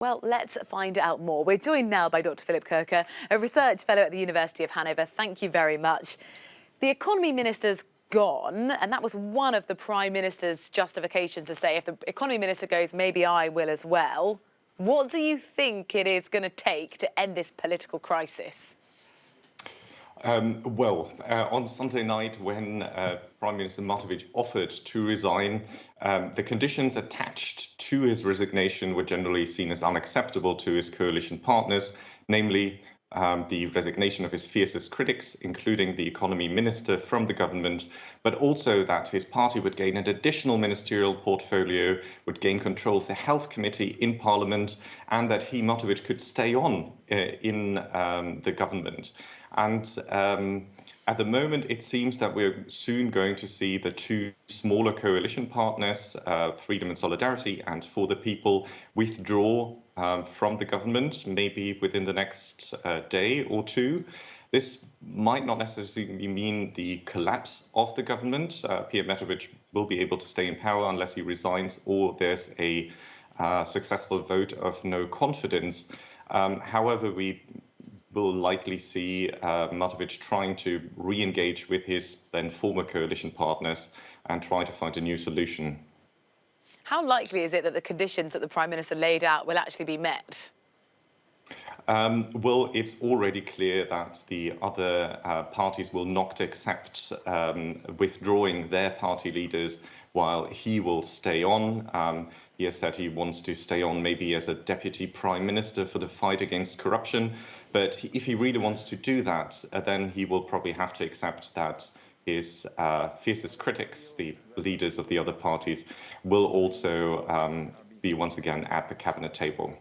Well, let's find out more. We're joined now by Dr. Philip Kirker, a research fellow at the University of Hanover. Thank you very much. The economy minister's gone, and that was one of the Prime Minister's justifications to say, if the economy minister goes, maybe I will as well. What do you think it is going to take to end this political crisis? On Sunday night, when Prime Minister Matovic offered to resign, the conditions attached to his resignation were generally seen as unacceptable to his coalition partners, namely the resignation of his fiercest critics, including the economy minister from the government, but also that his party would gain an additional ministerial portfolio, would gain control of the health committee in parliament, and that he, Matovic, could stay on in the government. And at the moment, it seems that we're soon going to see the two smaller coalition partners, Freedom and Solidarity and For the People, withdraw from the government, maybe within the next day or two. This might not necessarily mean the collapse of the government. Pierre Matovic will be able to stay in power unless he resigns or there's a successful vote of no confidence. However, we will likely see Matovic trying to re-engage with his then former coalition partners and try to find a new solution. How likely is it that the conditions that the Prime Minister laid out will actually be met? Well, it's already clear that the other parties will not accept withdrawing their party leaders while he will stay on. He has said he wants to stay on maybe as a deputy prime minister for the fight against corruption. But if he really wants to do that, then he will probably have to accept that his fiercest critics, the leaders of the other parties, will also be once again at the cabinet table.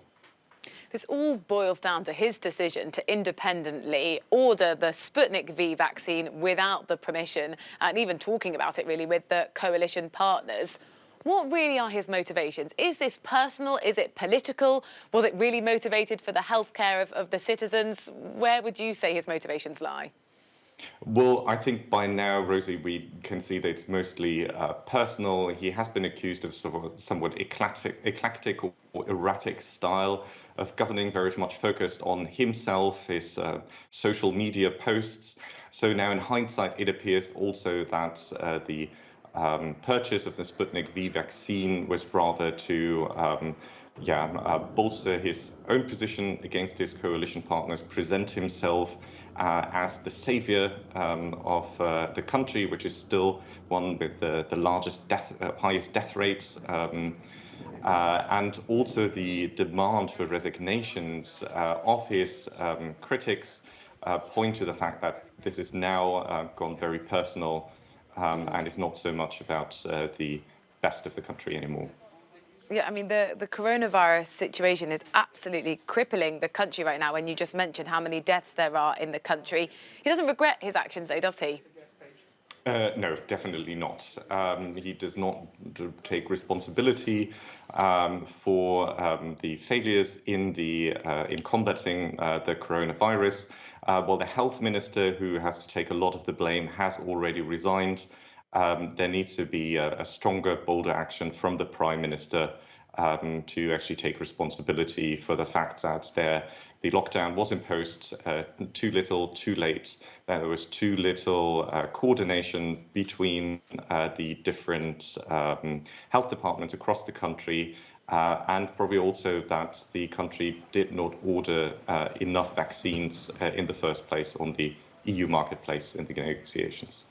This all boils down to his decision to independently order the Sputnik V vaccine without the permission, and even talking about it really with the coalition partners. What really are his motivations? Is this personal? Is it political? Was it really motivated for the healthcare of the citizens? Where would you say his motivations lie? Well, I think by now, Rosie, we can see that it's mostly personal. He has been accused of sort of somewhat eclectic or erratic style of governing, very much focused on himself, his social media posts. So now in hindsight, it appears also that the purchase of the Sputnik V vaccine was rather to bolster his own position against his coalition partners, present himself as the savior of the country, which is still one with the highest death rates, and also the demand for resignations of his critics point to the fact that this is now gone very personal and is not so much about the best of the country anymore. Yeah, I mean, the coronavirus situation is absolutely crippling the country right now. When you just mentioned how many deaths there are in the country, he doesn't regret his actions, though, does he? No, definitely not. He does not take responsibility for the failures in combating the coronavirus. While the health minister, who has to take a lot of the blame, has already resigned, there needs to be a stronger, bolder action from the Prime Minister to actually take responsibility for the fact that the lockdown was imposed too little, too late. There was too little coordination between the different health departments across the country, and probably also that the country did not order enough vaccines in the first place on the EU marketplace in the negotiations.